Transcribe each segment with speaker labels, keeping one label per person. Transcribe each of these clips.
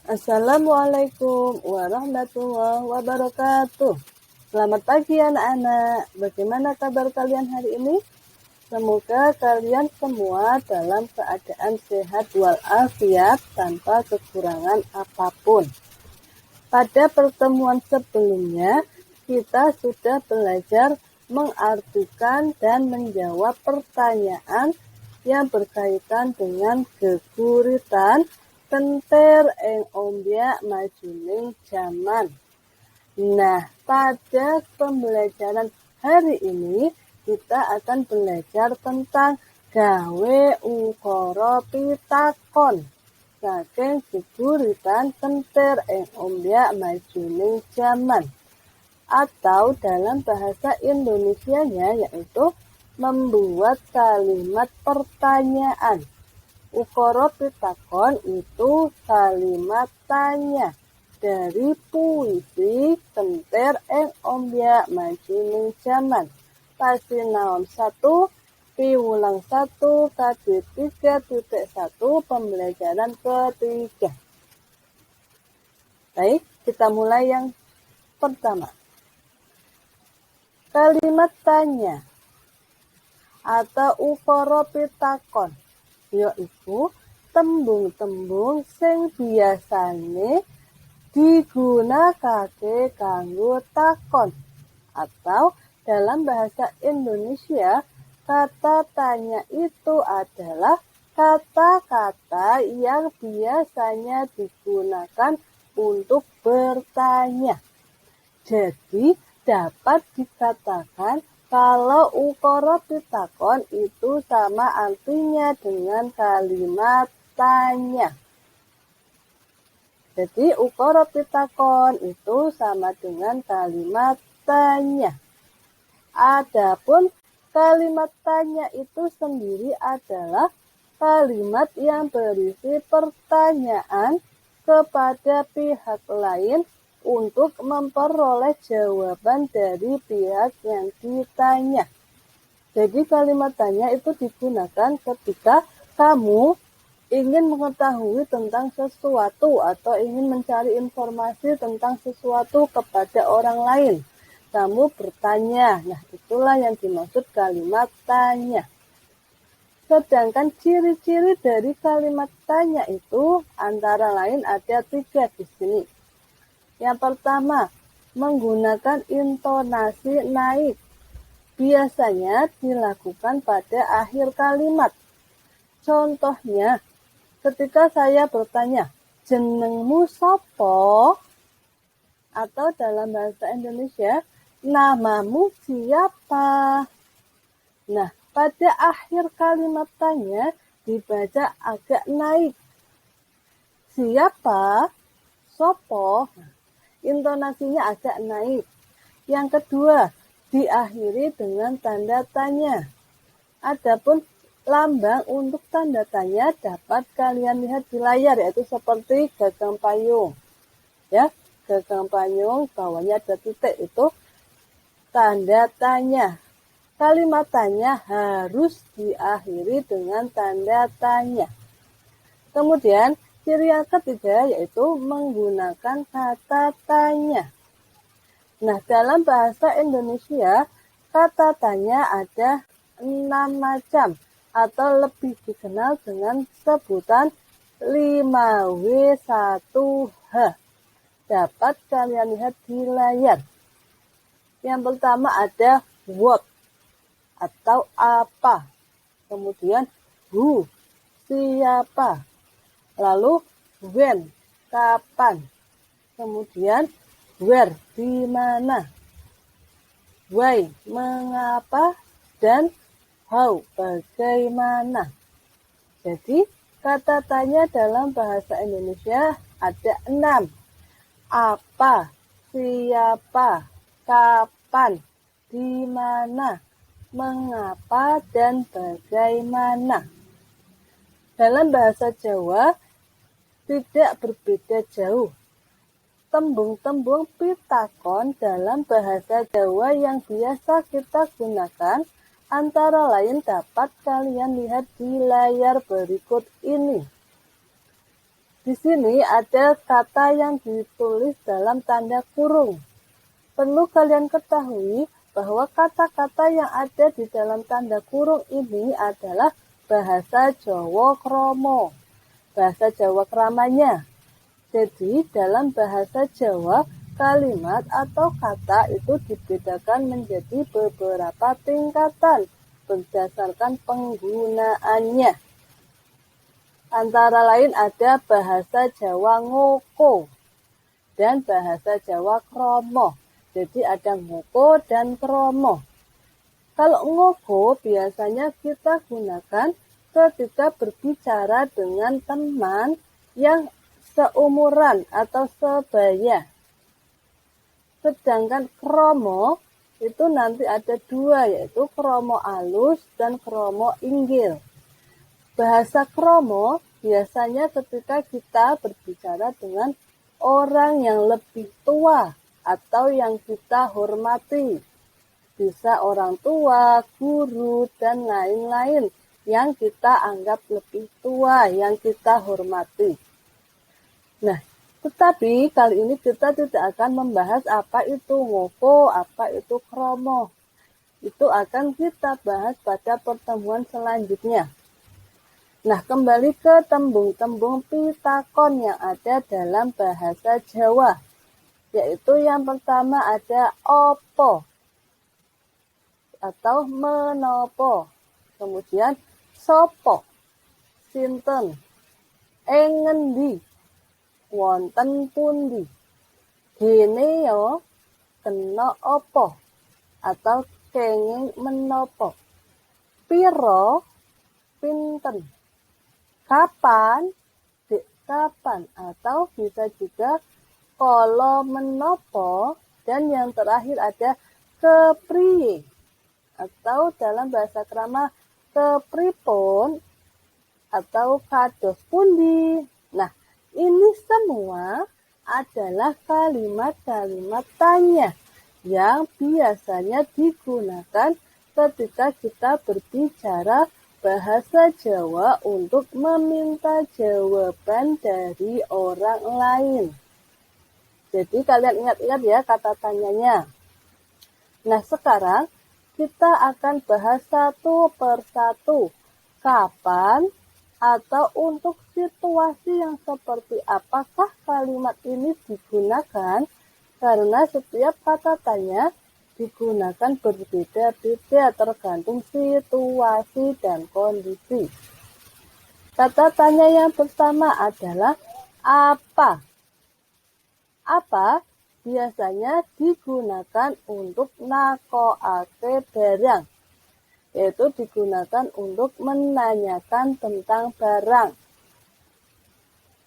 Speaker 1: Assalamualaikum warahmatullahi wabarakatuh. Selamat pagi anak-anak. Bagaimana kabar kalian hari ini? Semoga kalian semua dalam keadaan sehat walafiat tanpa kekurangan apapun. Pada pertemuan sebelumnya, kita sudah belajar mengartikan dan menjawab pertanyaan yang berkaitan dengan geguritan kenter ing ombyak majuning jaman. Nah, pada pembelajaran hari ini kita akan belajar tentang gawe ukara pitakon saking geguritan kenter ing ombyak majuning jaman, atau dalam bahasa Indonesianya yaitu membuat kalimat pertanyaan. Ukara pitakon itu kalimat tanya dari puisi kenter ing ombyak majuning jaman. Pasinaon 1 piwulang 1 KD 3.1 pembelajaran ketiga. Baik, kita mulai yang pertama. Kalimat tanya atau ukara pitakon yaiku tembung-tembung sing biasane digunakake kanggo takon, atau dalam bahasa Indonesia kata tanya itu adalah kata-kata yang biasanya digunakan untuk bertanya. Jadi dapat dikatakan kalau ukara pitakon itu sama artinya dengan kalimat tanya. Jadi ukara pitakon itu sama dengan kalimat tanya. Adapun kalimat tanya itu sendiri adalah kalimat yang berisi pertanyaan kepada pihak lain untuk memperoleh jawaban dari pihak yang ditanya. Jadi kalimat tanya itu digunakan ketika kamu ingin mengetahui tentang sesuatu atau ingin mencari informasi tentang sesuatu kepada orang lain. Kamu bertanya, nah itulah yang dimaksud kalimat tanya. Sedangkan ciri-ciri dari kalimat tanya itu antara lain ada 3 di sini. Yang pertama, menggunakan intonasi naik. Biasanya dilakukan pada akhir kalimat. Contohnya, ketika saya bertanya, jenengmu sopo? Atau dalam bahasa Indonesia, namamu siapa? Nah, pada akhir kalimat tanya dibaca agak naik. Siapa? Sopo? Intonasinya agak naik. Yang kedua, diakhiri dengan tanda tanya. Adapun lambang untuk tanda tanya dapat kalian lihat di layar, yaitu seperti gagang payung. Ya, gagang payung bawahnya ada titik, itu tanda tanya. Kalimat tanya harus diakhiri dengan tanda tanya. Kemudian ciri yang ketiga yaitu menggunakan kata tanya. Nah, dalam bahasa Indonesia, kata tanya ada 6 macam atau lebih dikenal dengan sebutan 5W1H. Dapat kalian lihat di layar. Yang pertama ada what atau apa. Kemudian who, siapa. Lalu when, kapan. Kemudian where, di mana. Why, mengapa. Dan how, bagaimana. Jadi kata tanya dalam bahasa Indonesia ada 6. Apa, siapa, kapan, di mana, mengapa, dan bagaimana. Dalam bahasa Jawa tidak berbeda jauh. Tembung-tembung pitakon dalam bahasa Jawa yang biasa kita gunakan antara lain dapat kalian lihat di layar berikut ini. Di sini ada kata yang ditulis dalam tanda kurung. Perlu kalian ketahui bahwa kata-kata yang ada di dalam tanda kurung ini adalah bahasa Jawa Kromo, bahasa Jawa Kramanya. Jadi dalam bahasa Jawa, kalimat atau kata itu dibedakan menjadi beberapa tingkatan berdasarkan penggunaannya. Antara lain ada bahasa Jawa Ngoko dan bahasa Jawa Kromo. Jadi ada Ngoko dan Kromo. Kalau Ngoko biasanya kita gunakan ketika berbicara dengan teman yang seumuran atau sebaya. Sedangkan Kromo itu nanti ada dua, yaitu Kromo alus dan Kromo inggil. Bahasa Kromo biasanya ketika kita berbicara dengan orang yang lebih tua atau yang kita hormati. Bisa orang tua, guru, dan lain-lain yang kita anggap lebih tua, yang kita hormati. Nah, tetapi kali ini kita tidak akan membahas apa itu Ngoko, apa itu Kromo. Itu akan kita bahas pada pertemuan selanjutnya. Nah, kembali ke tembung-tembung pitakon yang ada dalam bahasa Jawa. Yaitu yang pertama ada opo atau menopo. Kemudian sopo, sinten, engendi, wonten pundi. Gene yo, kena opo atau kenging menopo. Piro, pinten. Kapan, dek kapan, atau bisa juga kala menopo, dan yang terakhir ada kepriye, atau dalam bahasa krama kepripun, atau kados pundi. Nah, ini semua adalah kalimat-kalimat tanya yang biasanya digunakan ketika kita berbicara bahasa Jawa untuk meminta jawaban dari orang lain. Jadi kalian ingat-ingat ya kata tanyanya. Nah, sekarang kita akan bahas satu persatu. Kapan atau untuk situasi yang seperti apakah kalimat ini digunakan? Karena setiap kata tanya digunakan berbeda-beda tergantung situasi dan kondisi. Kata tanya yang pertama adalah apa. Apa biasanya digunakan untuk nakoake barang, yaitu digunakan untuk menanyakan tentang barang.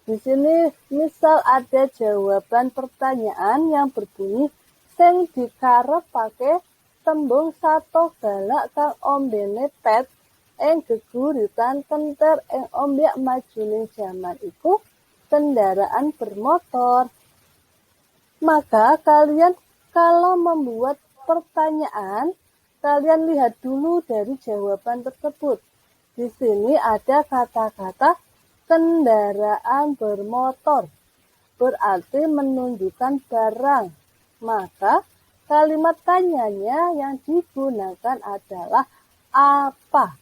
Speaker 1: Di sini misal ada jawaban pertanyaan yang berbunyi sing dikarep pake tembung sato galak kang ombene pet ing geguritan kenter ing ombyak majuning jaman iku kendaraan bermotor. Maka kalian kalau membuat pertanyaan, kalian lihat dulu dari jawaban tersebut. Di sini ada kata-kata kendaraan bermotor, berarti menunjukkan barang. Maka kalimat tanyanya yang digunakan adalah apa.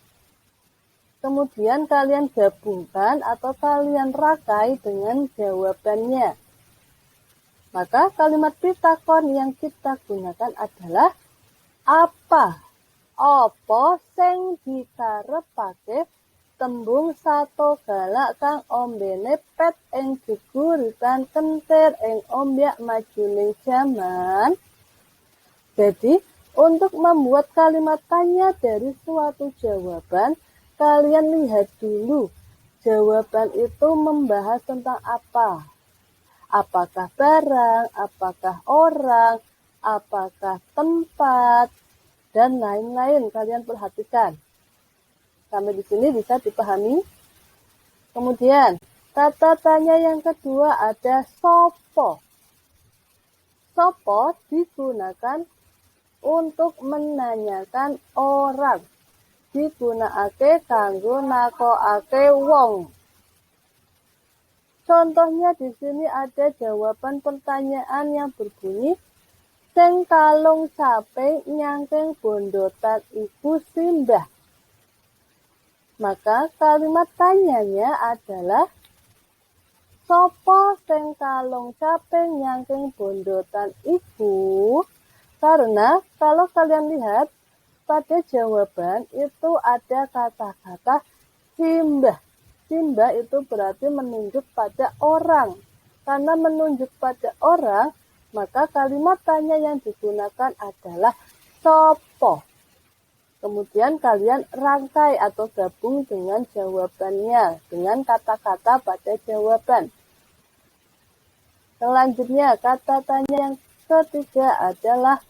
Speaker 1: Kemudian kalian gabungkan atau kalian rakai dengan jawabannya. Maka kalimat pitakon yang kita gunakan adalah apa. Apa sing dikarepake tembung sato galak kang ombene pet ing geguritan kentir ing ombyak majuning jaman. Jadi, untuk membuat kalimat tanya dari suatu jawaban, kalian lihat dulu jawaban itu membahas tentang apa. Apakah barang, apakah orang, apakah tempat, dan lain-lain. Kalian perhatikan. Sampai di sini bisa dipahami. Kemudian, kata tanya yang kedua ada sopo. Sopo digunakan untuk menanyakan orang. Digunakake kanggo nakoake wong. Contohnya di sini ada jawaban pertanyaan yang berbunyi sing kalung sape nyangking bondotan iku simbah. Maka kalimat tanyanya adalah sopo sing kalung sape nyangking bondotan iku? Karena kalau kalian lihat pada jawaban itu ada kata-kata simbah. Simbah itu berarti menunjuk pada orang. Karena menunjuk pada orang, maka kalimat tanya yang digunakan adalah sopo. Kemudian kalian rangkai atau gabung dengan jawabannya, dengan kata-kata pada jawaban. Selanjutnya, kata tanya yang ketiga adalah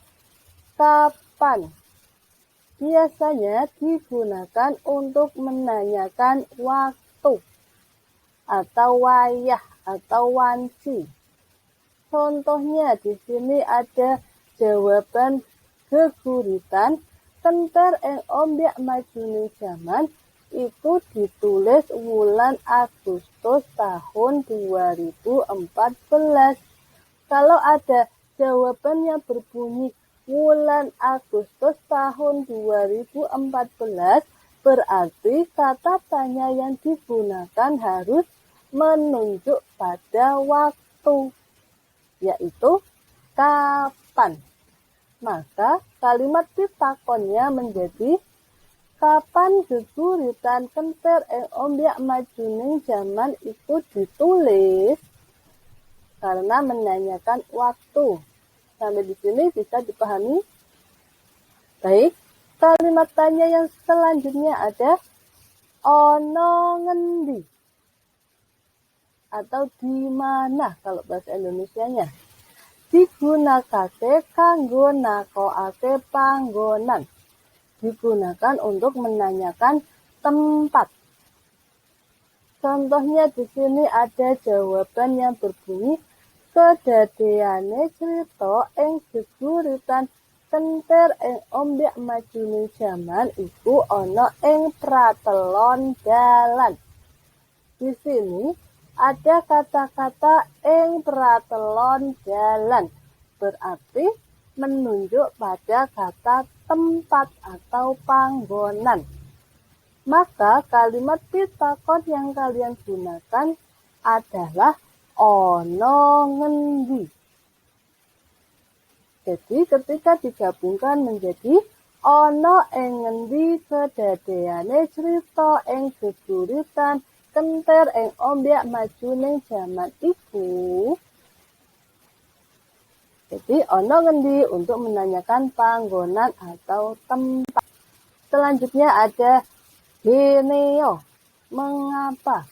Speaker 1: kapan. Biasanya digunakan untuk menanyakan waktu atau wayah atau wanci. Contohnya di sini ada jawaban geguritan kenter ing ombyak majune jaman itu ditulis wulan Agustus tahun 2014. Kalau ada jawaban yang berbunyi wulan Agustus tahun 2014, berarti kata tanya yang digunakan harus menunjuk pada waktu, yaitu kapan. Maka kalimat pitakonnya menjadi kapan geguritan kenter ing ombyak majuning jaman itu ditulis, karena menanyakan waktu. Sampai di sini bisa dipahami? Baik, kalimat tanya yang selanjutnya ada ono ngendi atau di mana kalau bahasa Indonesianya. Digunakake kanggo nakokake panggonan. Digunakan untuk menanyakan tempat. Contohnya di sini ada jawaban yang berbunyi kedadeane crita ing geguritan kenter ing ombyak majune jaman iku ana ing pratelon dalan. Di sini ada kata-kata ing pratelon dalan, berarti menunjuk pada kata tempat atau panggonan. Maka kalimat pitakon yang kalian gunakan adalah ono ngendi. Jadi ketika digabungkan menjadi ono ing ngendi kedadeane crita ing geguritan kenter ing ombyak majuning jaman iku. Jadi ono ngendi untuk menanyakan panggonan atau tempat. Selanjutnya ada geneo, mengapa.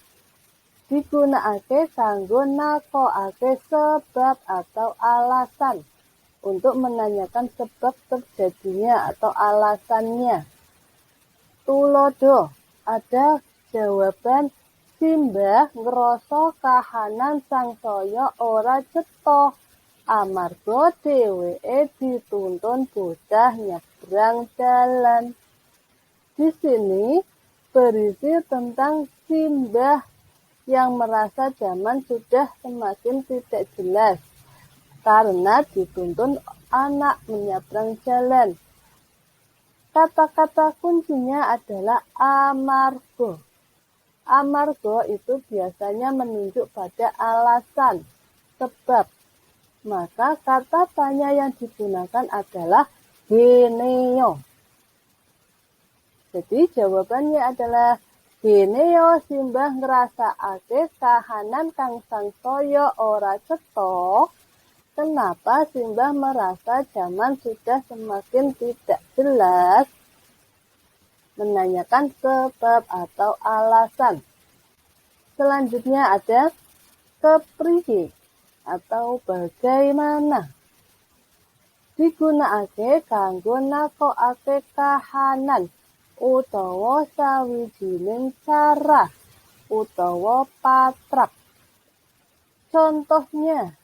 Speaker 1: Digunakake kanggo nakokake sebab atau alasan untuk menanyakan sebab terjadinya atau alasannya. Tulodo, ada jawaban simbah ngrasa kahanan sangsaya ora cetha amarga dheweke dituntun bocah nyebrang dalan. Di sini berisi tentang simbah yang merasa zaman sudah semakin tidak jelas karena dituntun anak menyeberang jalan. Kata-kata kuncinya adalah amarga. Amarga itu biasanya menunjuk pada alasan, sebab. Maka kata tanya yang digunakan adalah geneo. Jadi jawabannya adalah geneo simbah ngrasakake kahanan kang sangsaya ora cetha. Kenapa simbah merasa zaman sudah semakin tidak jelas? Menanyakan sebab atau alasan. Selanjutnya ada kepriye atau bagaimana. Digunakake kanggo nakokake kahanan utawa sawijining cara utawa patrap. Contohnya,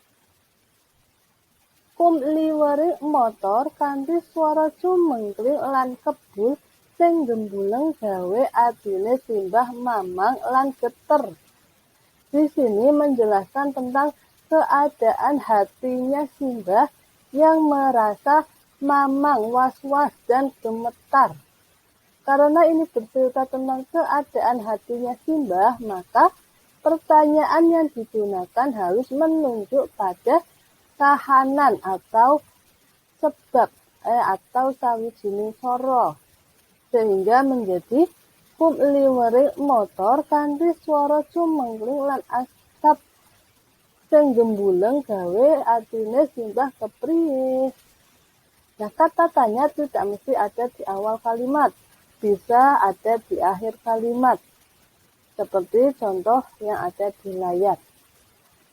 Speaker 1: kumliweri motor kanthi swara cumengkling lan kebul sing gembuleng gawe atine simbah mamang lan geter. Di sini menjelaskan tentang keadaan hatinya Simbah yang merasa mamang, was-was, dan gemetar. Karena ini bercerita tentang keadaan hatinya Simbah, maka pertanyaan yang digunakan harus menunjuk pada kahanan atau sebab atau sawijining cara, sehingga menjadi kum liwering motor kanthi swara cumengkling lan asap sing gembuleng gawe atine Simbah kepriye. Nah, kata tanya tidak mesti ada di awal kalimat, bisa ada di akhir kalimat, seperti contoh yang ada di layar.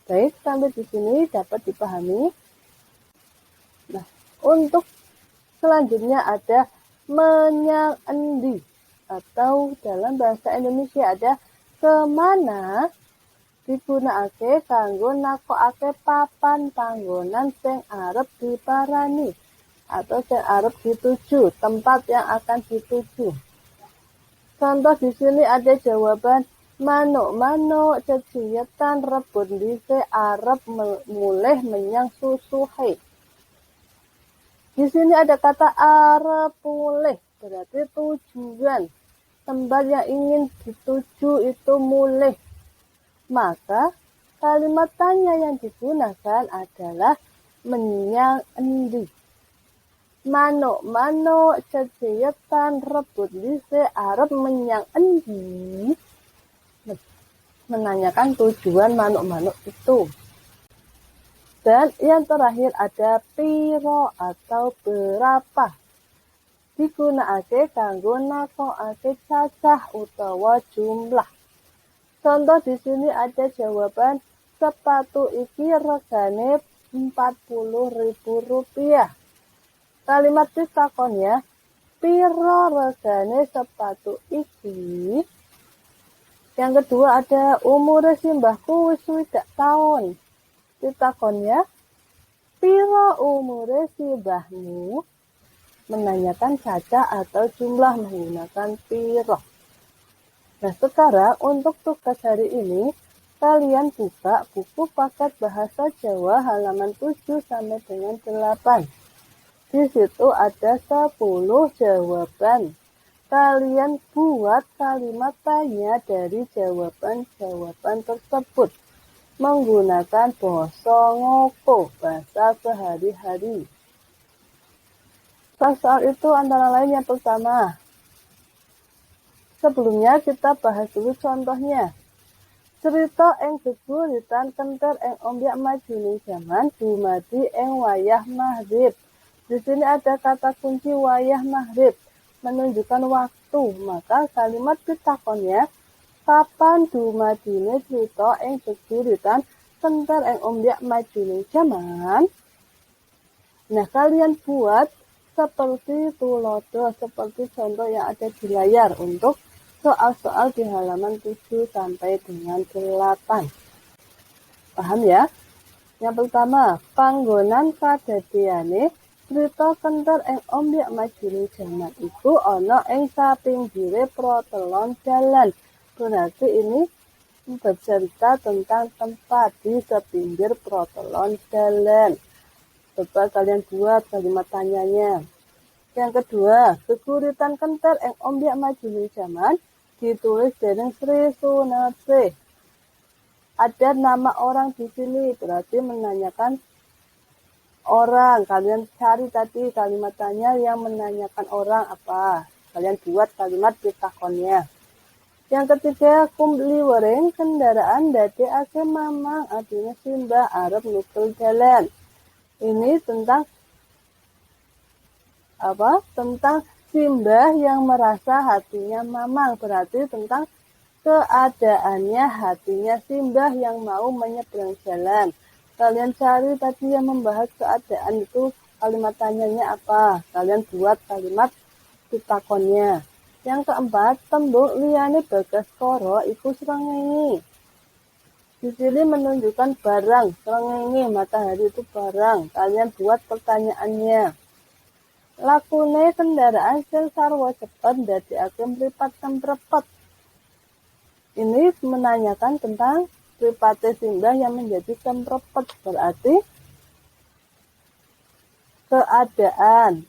Speaker 1: Baik, sampai di sini dapat dipahami. Nah, untuk selanjutnya ada menyang endi, atau dalam bahasa Indonesia ada kemana, digunakake kanggo nakokake papan panggonan sing arep diparani atau sing arep dituju, tempat yang akan dituju. Contoh di sini ada jawaban manuk-manuk ceciyetan rebut dhisik arep mulih menyang susuhe. Di sini ada kata arep mulih, berarti tujuan. Tempat yang ingin dituju itu mulih. Maka kalimat tanya yang digunakan adalah menyang endi. Manuk-manuk ceciyetan rebut dhisik arep menyang endi. Menanyakan tujuan manuk-manuk itu. Dan yang terakhir ada piro atau berapa. Digunakake kanggo nakokake cacah utawa jumlah. Contoh di sini ada jawaban sepatu iki regane Rp40.000. Kalimat pitakon ya, piro regane sepatu iki? Yang kedua ada umure Simbahku wis 60 tahun. Pitakon ya, piro umure Simbahmu? Menanyakan cacah atau jumlah menggunakan piro. Nah, sekarang untuk tugas hari ini, kalian buka buku paket bahasa Jawa halaman 7 sampai dengan 8. Di situ ada 10 jawaban. Kalian buat kalimat tanya dari jawaban-jawaban tersebut menggunakan basa ngoko, bahasa sehari-hari. Soal itu antara lain yang pertama. Sebelumnya kita bahas dulu contohnya. Cerita ing geguritan kenter ing ombyak majuning jaman dumadi ing wayah maghrib. Di sini ada kata kunci wayah maghrib, menunjukkan waktu. Maka kalimat pitakonnya, kapan dumadine cerita ing geguritan kenter ing ombyak majuning jaman? Nah, kalian buat seperti tulodo, seperti contoh yang ada di layar untuk soal-soal di halaman 7 sampai dengan 8. Paham ya? Yang pertama, panggonan kadadeane cerita kenter ing ombyak majuning jaman iku ana ing sapinggire protelon dalan. Berarti ini bercerita tentang tempat di sepinggir protelon dalan. Coba kalian buat kalimat tanyanya. Yang kedua, geguritan kenter ing ombyak majuning jaman ditulis dening Sri Sunarsi. Ada nama orang di sini, berarti menanyakan orang. Kalian cari tadi kalimat tanya yang menanyakan orang apa. Kalian buat kalimat pitakonnya. Yang ketiga, kum liwering kendaraan dadekake mamang, artinya Simbah arep nukel jalan. Ini tentang apa? Tentang Simbah yang merasa hatinya mamang, berarti tentang keadaannya hatinya Simbah yang mau menyeberang jalan. Kalian cari tadi yang membahas keadaan itu kalimat tanyanya apa. Kalian buat kalimat pitakonnya. Yang keempat, tembung liyane Bagaskara iku srengenge. Di sini menunjukkan barang, srengenge, matahari itu barang. Kalian buat pertanyaannya. Lakune kendaraan sing sarwa cepet ndadekake mripat semprepet. Ini menanyakan tentang Mripate simbah yang menjadi semprepet berarti keadaan.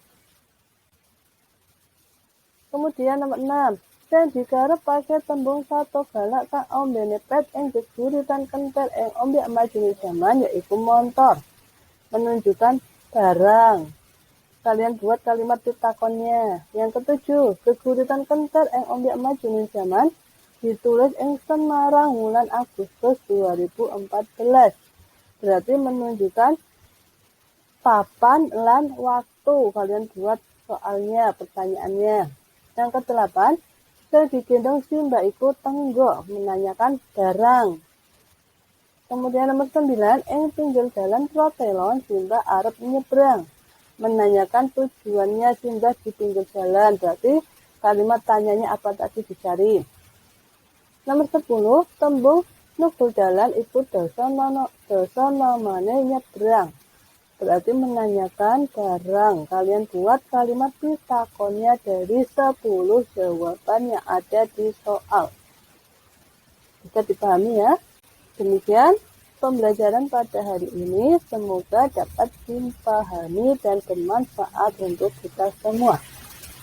Speaker 1: Kemudian nomor 6. Sing digarep pakai tembung sato galak kang ombene pet ing geguritan kentir ing ombak majene zaman yaiku montor. Menunjukkan barang. Kalian buat kalimat pitakonnya. Yang ketujuh, geguritan kentir ing ombak majene zaman ditulis ing Semarang bulan Agustus 2014. Berarti menunjukkan papan lan waktu. Kalian buat soalnya, pertanyaannya. Yang kedelapan, sing digendong simbah iku tenggok menanyakan barang. Kemudian nomor 9, ing pinggir jalan protelon simbah arep nyebrang. Menanyakan tujuannya simbah di pinggir jalan. Berarti kalimat tanyanya apa tadi dicari. Nomor 10, tembung nugul jalan iku dosa namane nyebrang. Berarti menanyakan barang. Kalian buat kalimat pitakonnya dari 10 jawaban yang ada di soal. Bisa dipahami ya? Demikian pembelajaran pada hari ini. Semoga dapat dipahami dan bermanfaat untuk kita semua.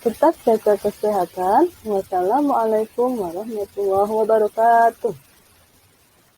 Speaker 1: Tetap jaga kesehatan. Wassalamualaikum warahmatullahi wabarakatuh.